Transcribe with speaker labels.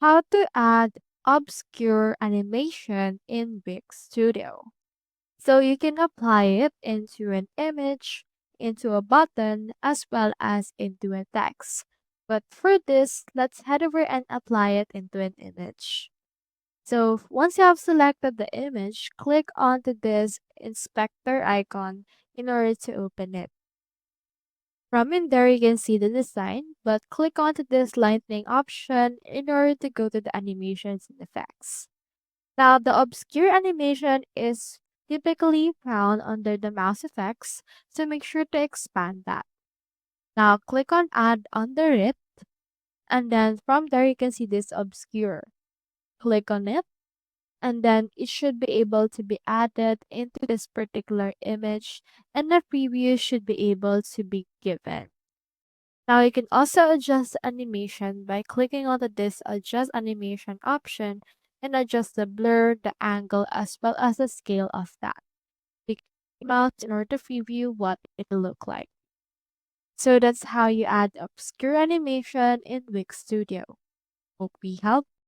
Speaker 1: How to add obscure animation in Wix Studio. So you can apply it into an image, into a button, as well as into a text. But for this, let's head over and apply it into an image. So once you have selected the image, click onto this inspector icon in order to open it. From in there, you can see the design, but click onto this lightning option in order to go to the animations and effects. Now, the obscure animation is typically found under the mouse effects, so make sure to expand that. Now, click on add under it, and then from there, you can see this obscure. Click on it, and then it should be able to be added into this particular image, and the preview should be able to be given. Now you can also adjust the animation by clicking on this adjust animation option and adjust the blur, the angle, as well as the scale of that. Click mouse in order to preview what it will look like. So that's how you add obscure animation in Wix Studio. Hope we helped.